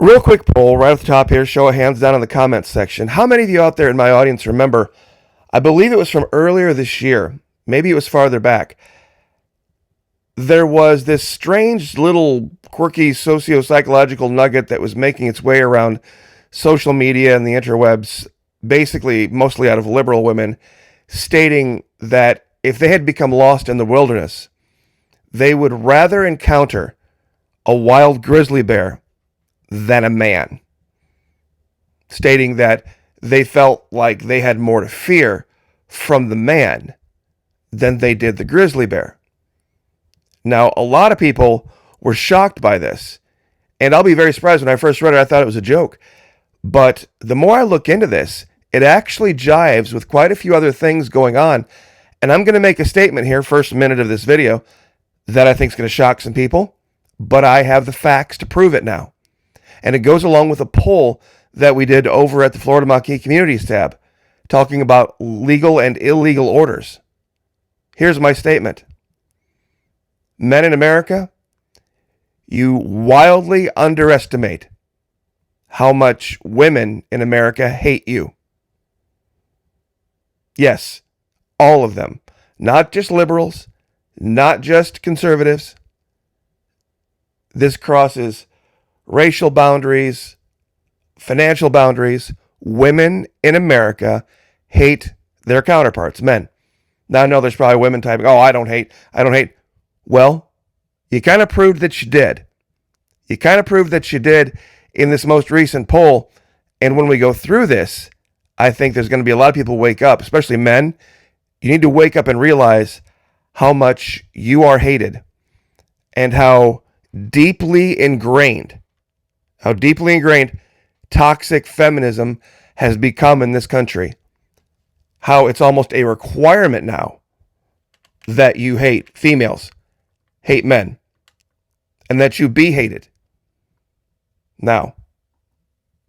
Real quick poll right off the top here, show of hands down in the comments section. How many of you out there in my audience remember, I believe it was from earlier this year, maybe it was farther back, there was this strange little quirky socio-psychological nugget that was making its way around social media and the interwebs, basically mostly out of liberal women, stating that if they had become lost in the wilderness, they would rather encounter a wild grizzly bear than a man, stating that they felt like they had more to fear from the man than they did the grizzly bear. Now, a lot of people were shocked by this, and I'll be very surprised. When I first read it, I thought it was a joke. But the more I look into this, it actually jives with quite a few other things going on. And I'm going to make a statement here, first minute of this video, that I think is going to shock some people, but I have the facts to prove it now. And it goes along with a poll that we did over at the Florida Maquis Communities tab, talking about legal and illegal orders. Here's my statement. Men in America, you wildly underestimate how much women in America hate you. Yes, all of them. Not just liberals, not just conservatives. This crosses racial boundaries, financial boundaries. Women in America hate their counterparts, men. Now I know there's probably women typing, oh, I don't hate. Well, you kind of proved that you did. You kind of proved that you did in this most recent poll. And when we go through this, I think there's going to be a lot of people wake up, especially men. You need to wake up and realize how much you are hated and how deeply ingrained toxic feminism has become in this country. How it's almost a requirement now that you hate females, hate men, and that you be hated. Now,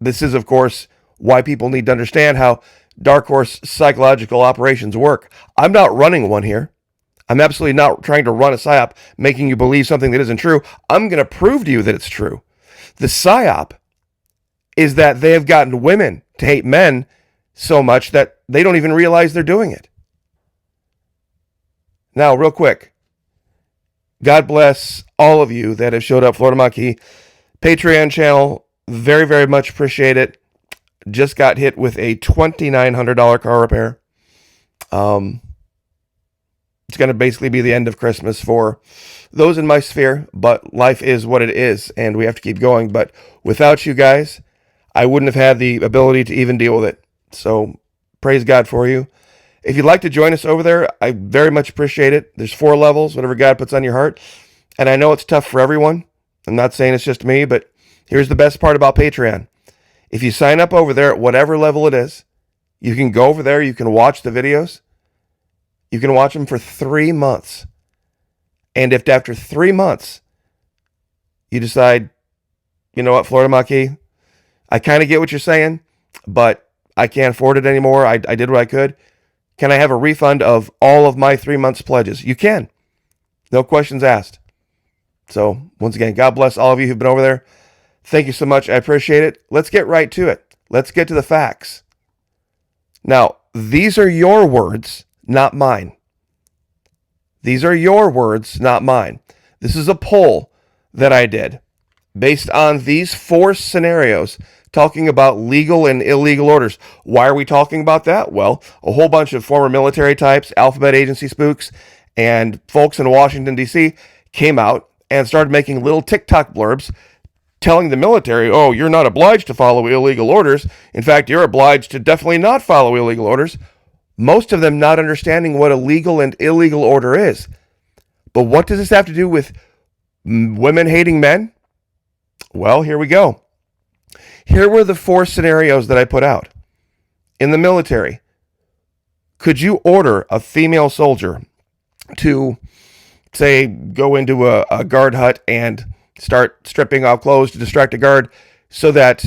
this is, of course, why people need to understand how dark horse psychological operations work. I'm not running one here. I'm absolutely not trying to run a psyop, making you believe something that isn't true. I'm going to prove to you that it's true. The psyop is that they have gotten women to hate men so much that they don't even realize they're doing it. Now, real quick, God bless all of you that have showed up. Florida Maquis Patreon channel, very, very much appreciate it. Just got hit with a $2,900 car repair. It's going to basically be the end of Christmas for those in my sphere, but life is what it is, and we have to keep going. But without you guys, I wouldn't have had the ability to even deal with it. So praise God for you. If you'd like to join us over there, I very much appreciate it. There's 4 levels, whatever God puts on your heart. And I know it's tough for everyone. I'm not saying it's just me, but here's the best part about Patreon. If you sign up over there at whatever level it is, you can go over there, you can watch the videos. You can watch them for 3 months. And if after 3 months, you decide, you know what, Florida Maquis, I kind of get what you're saying, but I can't afford it anymore. I did what I could. Can I have a refund of all of my 3 months pledges? You can. No questions asked. So, once again, God bless all of you who've been over there. Thank you so much. I appreciate it. Let's get right to it. Let's get to the facts. Now, these are your words, not mine. These are your words, not mine. This is a poll that I did based on these 4 scenarios talking about legal and illegal orders. Why are we talking about that? Well, a whole bunch of former military types, alphabet agency spooks, and folks in Washington, D.C. came out and started making little TikTok blurbs telling the military, oh, you're not obliged to follow illegal orders. In fact, you're obliged to definitely not follow illegal orders. Most of them not understanding what a legal and illegal order is. But what does this have to do with women hating men? Well, here we go. Here were the 4 scenarios that I put out. In the military, could you order a female soldier to, say, go into a guard hut and start stripping off clothes to distract a guard so that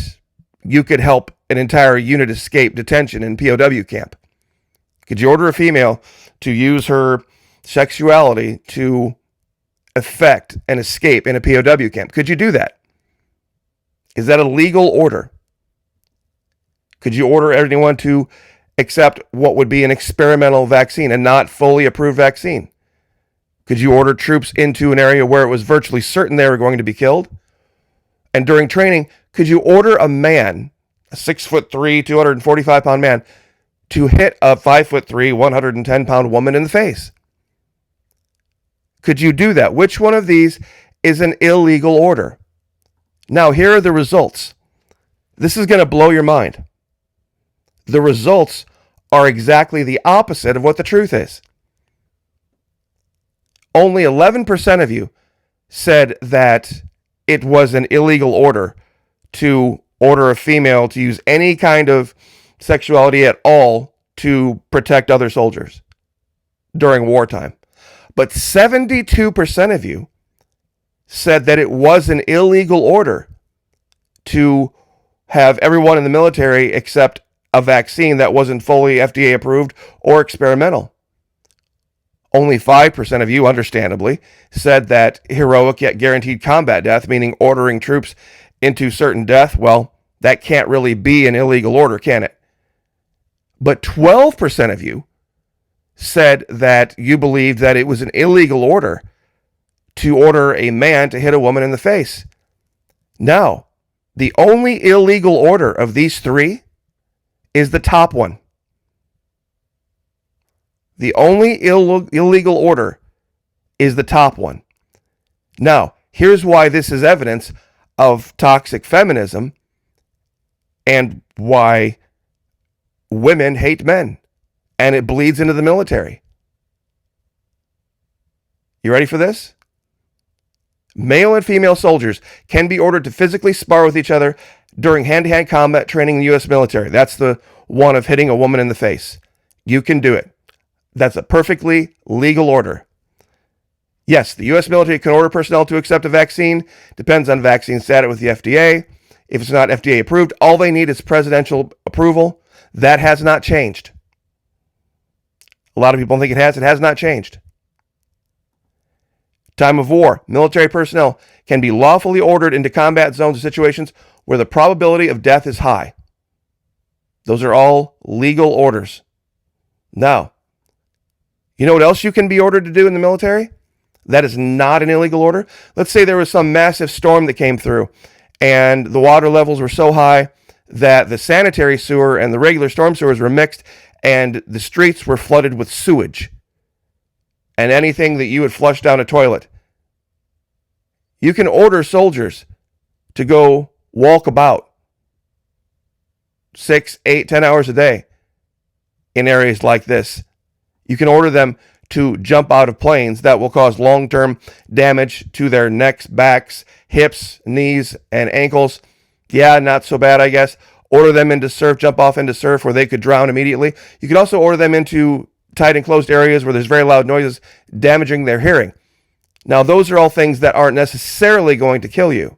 you could help an entire unit escape detention in POW camp? Could you order a female to use her sexuality to effect an escape in a POW camp? Could you do that? Is that a legal order? Could you order anyone to accept what would be an experimental vaccine, a not fully approved vaccine? Could you order troops into an area where it was virtually certain they were going to be killed? And during training, could you order a man, a 6'3", 245-pound man, to hit a 5'3", 110-pound woman in the face? Could you do that? Which one of these is an illegal order? Now, here are the results. This is going to blow your mind. The results are exactly the opposite of what the truth is. Only 11% of you said that it was an illegal order to order a female to use any kind of sexuality at all to protect other soldiers during wartime. But 72% of you said that it was an illegal order to have everyone in the military accept a vaccine that wasn't fully FDA approved or experimental. Only 5% of you, understandably, said that heroic yet guaranteed combat death, meaning ordering troops into certain death, well, that can't really be an illegal order, can it? But 12% of you said that you believed that it was an illegal order to order a man to hit a woman in the face. Now, the only illegal order of these three is the top one. The only illegal order is the top one. Now, here's why this is evidence of toxic feminism and why women hate men, and it bleeds into the military. You ready for this? Male and female soldiers can be ordered to physically spar with each other during hand-to-hand combat training in the U.S. military. That's the one of hitting a woman in the face. You can do it. That's a perfectly legal order. Yes, the U.S. military can order personnel to accept a vaccine. Depends on vaccine status with the FDA. If it's not FDA approved, all they need is presidential approval. That has not changed. A lot of people think it has. It has not changed. Time of war, military personnel can be lawfully ordered into combat zones or situations where the probability of death is high. Those are all legal orders. Now, you know what else you can be ordered to do in the military? That is not an illegal order. Let's say there was some massive storm that came through and the water levels were so high that the sanitary sewer and the regular storm sewers were mixed and the streets were flooded with sewage and anything that you would flush down a toilet. You can order soldiers to go walk about 6, 8, 10 hours a day in areas like this. You can order them to jump out of planes that will cause long-term damage to their necks, backs, hips, knees, and ankles. Yeah, not so bad, I guess. Order them into surf, jump off into surf where they could drown immediately. You can also order them into tight enclosed areas where there's very loud noises damaging their hearing. Now, those are all things that aren't necessarily going to kill you.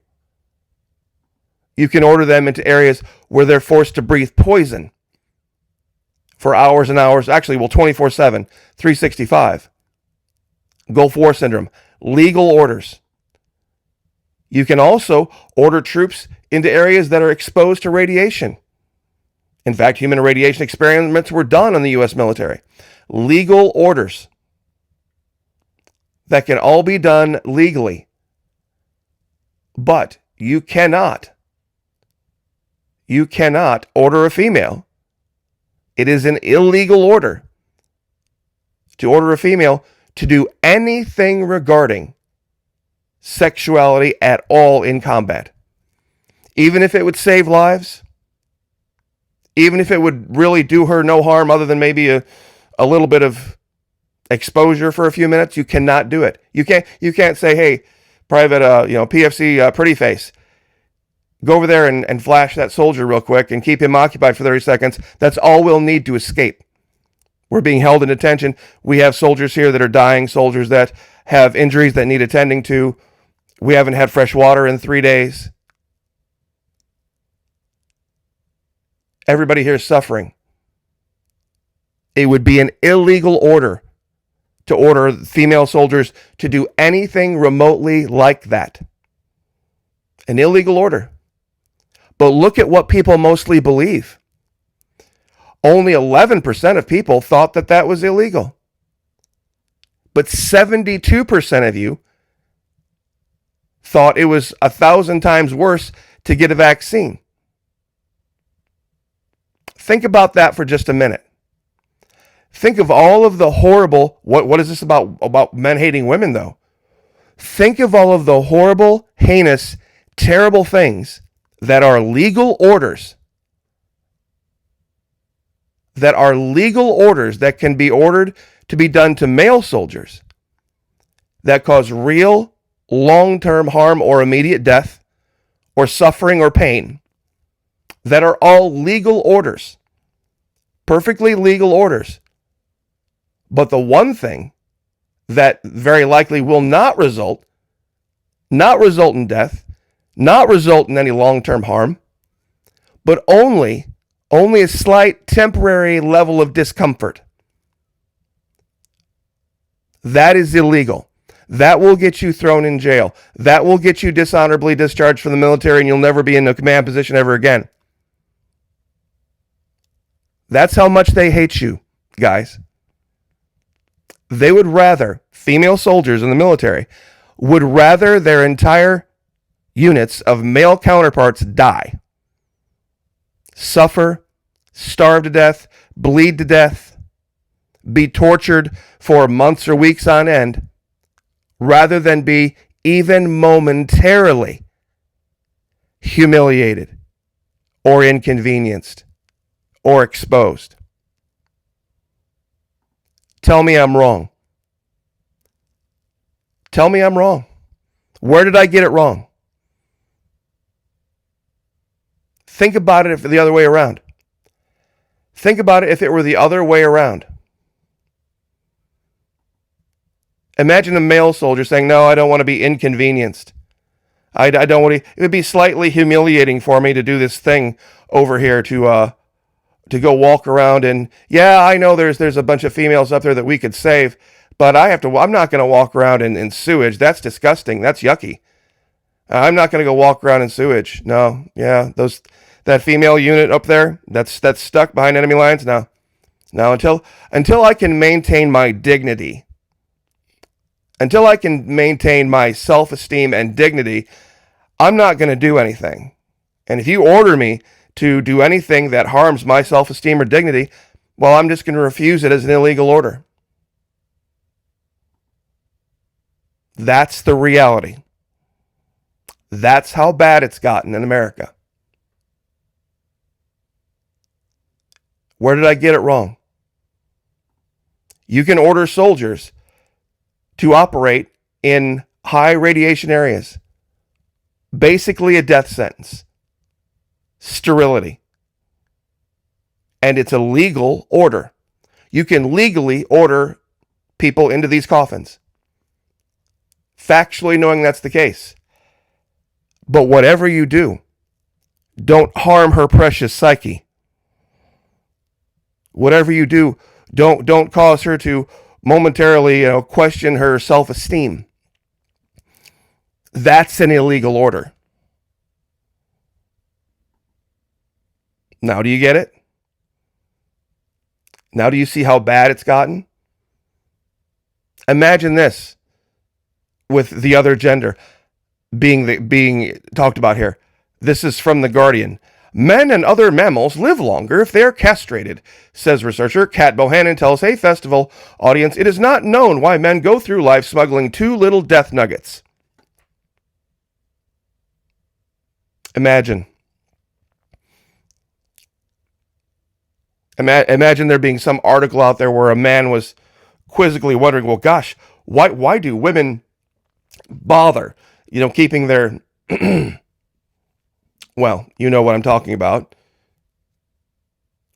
You can order them into areas where they're forced to breathe poison for hours and hours, actually, well, 24/7, 365. Gulf War syndrome, legal orders. You can also order troops into areas that are exposed to radiation. In fact, human radiation experiments were done on the U.S. military. Legal orders that can all be done legally. But you cannot order a female. It is an illegal order to order a female to do anything regarding sexuality at all in combat. Even if it would save lives, even if it would really do her no harm other than maybe a little bit of exposure for a few minutes, you cannot do it. You can't say, hey, Private PFC pretty face, go over there and flash that soldier real quick and keep him occupied for 30 seconds. That's all we'll need to escape. We're being held in detention. We have soldiers here that are dying, soldiers that have injuries that need attending to. We haven't had fresh water in 3 days. Everybody here is suffering. It would be an illegal order to order female soldiers to do anything remotely like that. An illegal order. But look at what people mostly believe. Only 11% of people thought that that was illegal. But 72% of you thought it was 1,000 times worse to get a vaccine. Think about that for just a minute. Think of all of the horrible, what is this about men hating women, though? Think of all of the horrible, heinous, terrible things that are legal orders. That are legal orders that can be ordered to be done to male soldiers that cause real, long-term harm or immediate death or suffering or pain, that are all legal orders. Perfectly legal orders. But the one thing that very likely will not result in death, not result in any long-term harm, but only a slight temporary level of discomfort. That is illegal. That will get you thrown in jail. That will get you dishonorably discharged from the military, and you'll never be in a command position ever again. That's how much they hate you, guys. They would rather, female soldiers in the military, would rather their entire units of male counterparts die, suffer, starve to death, bleed to death, be tortured for months or weeks on end, rather than be even momentarily humiliated or inconvenienced or exposed. Tell me I'm wrong. Tell me I'm wrong. Where did I get it wrong? Think about it if the other way around. Think about it if it were the other way around. Imagine a male soldier saying, no, I don't want to be inconvenienced. I don't want to. It would be slightly humiliating for me to do this thing over here to go walk around and, yeah, I know there's a bunch of females up there that we could save, but I'm not going to walk around in sewage. That's disgusting. That's yucky. I'm not going to go walk around in sewage. No, yeah, that female unit up there that's stuck behind enemy lines. No, until I can maintain my dignity, until I can maintain my self-esteem and dignity, I'm not going to do anything. And if you order me to do anything that harms my self-esteem or dignity, well, I'm just going to refuse it as an illegal order. That's the reality. That's how bad it's gotten in America. Where did I get it wrong? You can order soldiers to operate in high radiation areas. Basically a death sentence. Sterility. And it's a legal order. You can legally order people into these coffins. Factually knowing that's the case. But whatever you do, don't harm her precious psyche. Whatever you do, don't cause her to momentarily, question her self-esteem. That's an illegal order. Now do you get it? Now do you see how bad it's gotten? Imagine this with the other gender being talked about here. This is from The Guardian. Men and other mammals live longer if they are castrated, says researcher Kat Bohannon tells Hey Festival audience it is not known why men go through life smuggling 2 little death nuggets. Imagine there being some article out there where a man was quizzically wondering, well, gosh, why do women bother, keeping their, well, you know what I'm talking about,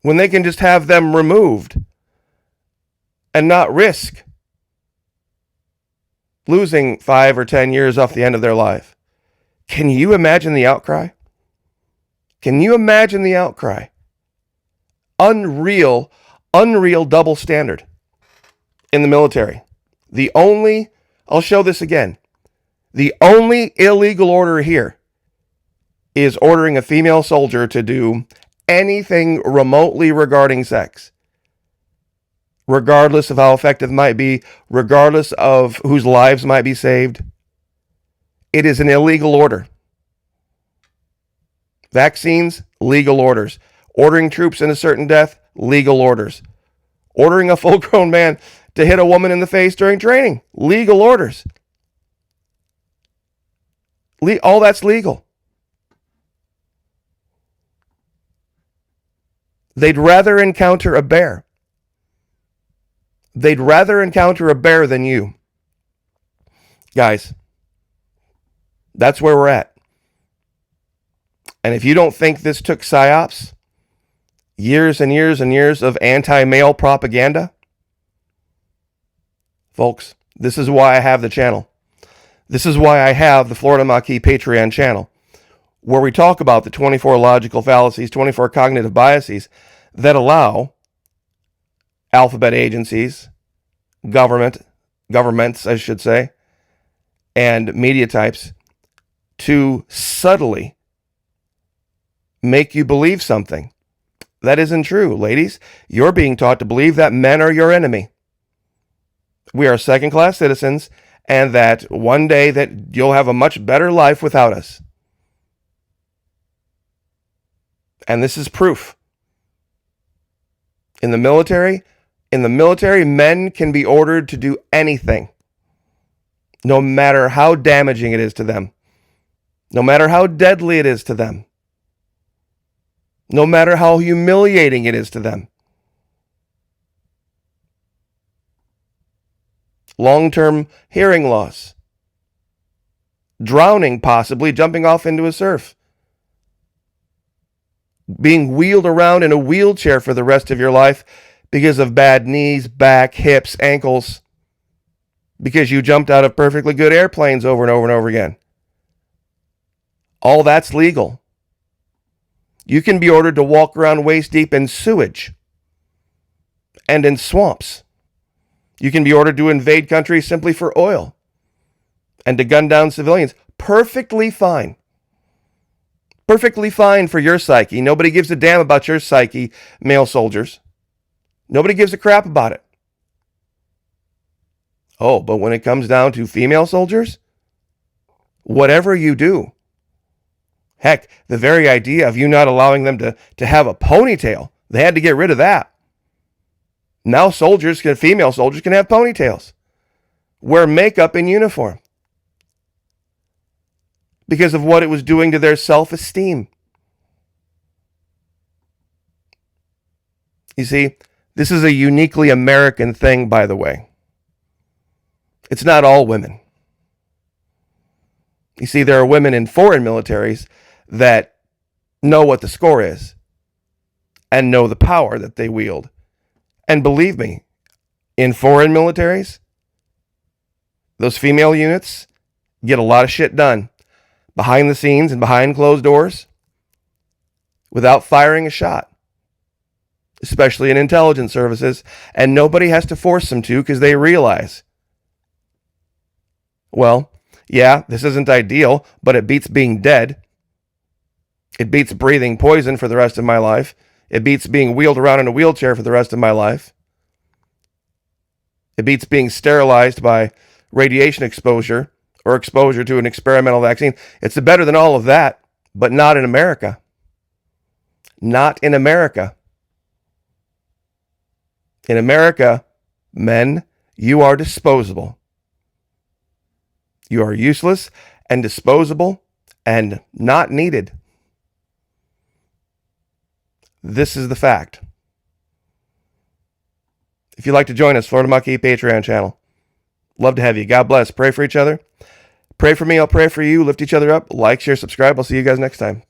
when they can just have them removed and not risk losing 5 or 10 years off the end of their life. Can you imagine the outcry? Can you imagine the outcry? Unreal double standard in the military. I'll show this again. The only illegal order here is ordering a female soldier to do anything remotely regarding sex, regardless of how effective it might be, regardless of whose lives might be saved. It is an illegal order. Vaccines, legal orders. Ordering troops into certain death, legal orders. Ordering a full-grown man to hit a woman in the face during training, legal orders. All that's legal. They'd rather encounter a bear. They'd rather encounter a bear than you. Guys, that's where we're at. And if you don't think this took psyops, years and years and years of anti-male propaganda, folks, this is why I have the channel. This is why I have the Florida Maquis Patreon channel, where we talk about the 24 logical fallacies, 24 cognitive biases that allow alphabet agencies, governments, I should say, and media types to subtly make you believe something that isn't true. Ladies, you're being taught to believe that men are your enemy. We are second-class citizens, and that one day that you'll have a much better life without us. And this is proof. In the military, men can be ordered to do anything, no matter how damaging it is to them, no matter how deadly it is to them, no matter how humiliating it is to them. Long-term hearing loss, drowning, possibly jumping off into a surf, being wheeled around in a wheelchair for the rest of your life because of bad knees, back, hips, ankles, because you jumped out of perfectly good airplanes over and over and over again. All that's legal. You can be ordered to walk around waist deep in sewage and in swamps. You can be ordered to invade countries simply for oil and to gun down civilians. Perfectly fine. Perfectly fine for your psyche. Nobody gives a damn about your psyche, male soldiers. Nobody gives a crap about it. Oh, but when it comes down to female soldiers, whatever you do, heck, the very idea of you not allowing them to have a ponytail, they had to get rid of that. Now female soldiers can have ponytails, wear makeup in uniform, because of what it was doing to their self-esteem. You see, this is a uniquely American thing, by the way. It's not all women. You see, there are women in foreign militaries that know what the score is and know the power that they wield. And believe me, in foreign militaries, those female units get a lot of shit done behind the scenes and behind closed doors without firing a shot, especially in intelligence services, and nobody has to force them to because they realize, well, yeah, this isn't ideal, but it beats being dead. It beats breathing poison for the rest of my life. It beats being wheeled around in a wheelchair for the rest of my life. It beats being sterilized by radiation exposure or exposure to an experimental vaccine. It's better than all of that, but not in America. Not in America. In America, men, you are disposable. You are useless and disposable and not needed. This is the fact. If you'd like to join us, Florida Maquis Patreon channel. Love to have you. God bless. Pray for each other. Pray for me. I'll pray for you. Lift each other up. Like, share, subscribe. I'll see you guys next time.